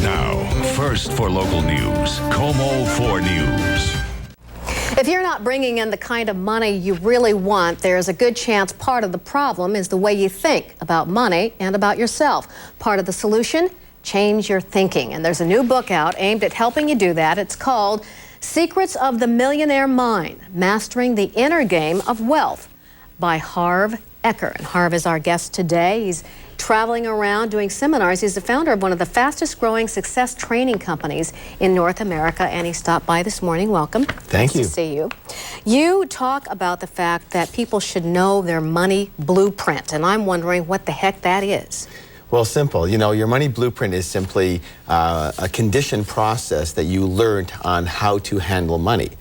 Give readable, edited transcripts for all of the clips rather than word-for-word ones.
Now, first for local news, KOMO 4 News. If you're not bringing in the kind of money you really want, there's a good chance part of the problem is the way you think about money and about yourself. Part of the solution? Change your thinking. And there's a new book out aimed at helping you do that. It's called Secrets of the Millionaire Mind, Mastering the Inner Game of Wealth by Harv Eker. And Harv is our guest today. He's traveling around doing seminars. He's the founder of one of the fastest growing success training companies in North America, and he stopped by this morning. Welcome. Thank you. Nice to see you. You talk about the fact that people should know their money blueprint, and I'm wondering what the heck that is. Well, simple. You know, your money blueprint is simply a conditioned process that you learned on how to handle money.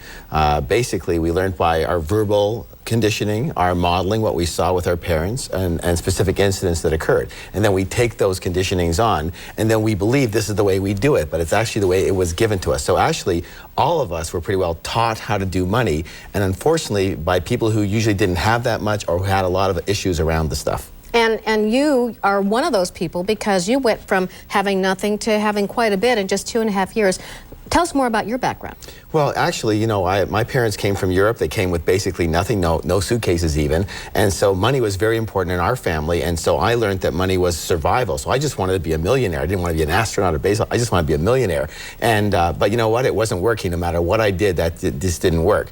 Basically, we learned by our verbal conditioning, our modeling, what we saw with our parents, and specific incidents that occurred. And then we take those conditionings on, and then we believe this is the way we do it, but it's actually the way it was given to us. So actually, all of us were pretty well taught how to do money, and unfortunately, by people who usually didn't have that much or who had a lot of issues around the stuff. And you are one of those people because you went from having nothing to having quite a bit in just 2.5 years. Tell us more about your background. Well, actually, you know, my parents came from Europe. They came with basically nothing, no suitcases even. And so money was very important in our family. And so I learned that money was survival. So I just wanted to be a millionaire. I didn't want to be an astronaut or baseball. I just wanted to be a millionaire. And but you know what? It wasn't working. No matter what I did, this didn't work.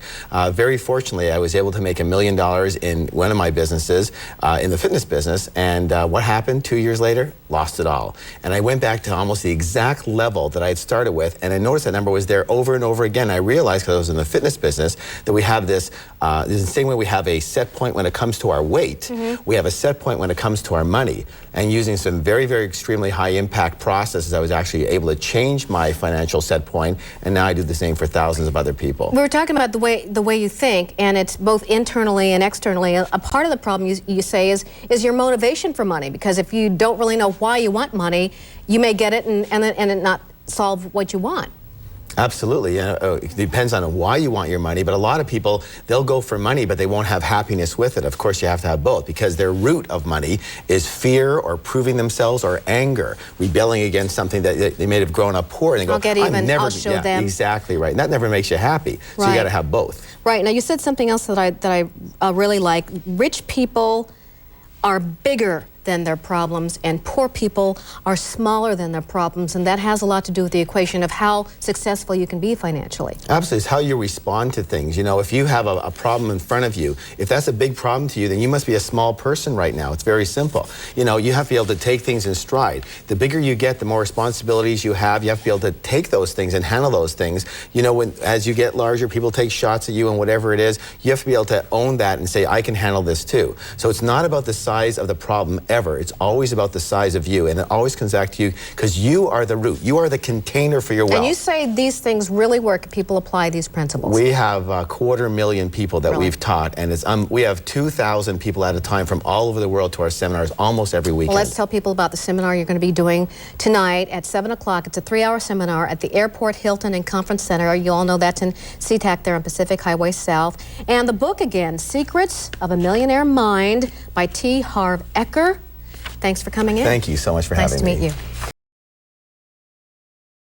Very fortunately, I was able to make $1 million in one of my businesses, in the fitness business. And what happened 2 years later? Lost it all. And I went back to almost the exact level that I had started with. And I noticed that number was there over and over again. I realized, because I was in the fitness business, that we have this, the same way we have a set point when it comes to our weight, we have a set point when it comes to our money. And using some very, very extremely high impact processes, I was actually able to change my financial set point, and now I do the same for thousands of other people. We were talking about the way you think, and it's both internally and externally. A part of the problem you say is your motivation for money, because if you don't really know why you want money, you may get it and it not solve what you want. Absolutely. It depends on why you want your money, but a lot of people, they'll go for money, but they won't have happiness with it. Of course, you have to have both, because their root of money is fear or proving themselves or anger, rebelling against something that they may have grown up poor, and they go, I'll get even, I'll show them. Exactly right. And that never makes you happy. So right. You got to have both. Right. Now, you said something else that I really like. Rich people are bigger than their problems, and poor people are smaller than their problems, and that has a lot to do with the equation of how successful you can be financially. Absolutely. It's how you respond to things. You know, if you have a problem in front of you, if that's a big problem to you, then you must be a small person right now. It's very simple. You know, you have to be able to take things in stride. The bigger you get, the more responsibilities you have to be able to take those things and handle those things. You know, as you get larger, people take shots at you and whatever it is, you have to be able to own that and say, I can handle this too. So it's not about the size of the problem ever. It's always about the size of you, and it always comes back to you, because you are the root. You are the container for your wealth. And you say these things really work if people apply these principles. We have 250,000 people that we've taught, and we have 2,000 people at a time from all over the world to our seminars almost every weekend. Well, let's tell people about the seminar you're going to be doing tonight at 7 o'clock. It's a 3-hour seminar at the Airport Hilton and Conference Center. You all know that's in SeaTac there on Pacific Highway South. And the book again, Secrets of a Millionaire Mind by Harv Eker. Thanks for coming in. Thank you so much for having me. Nice to meet you.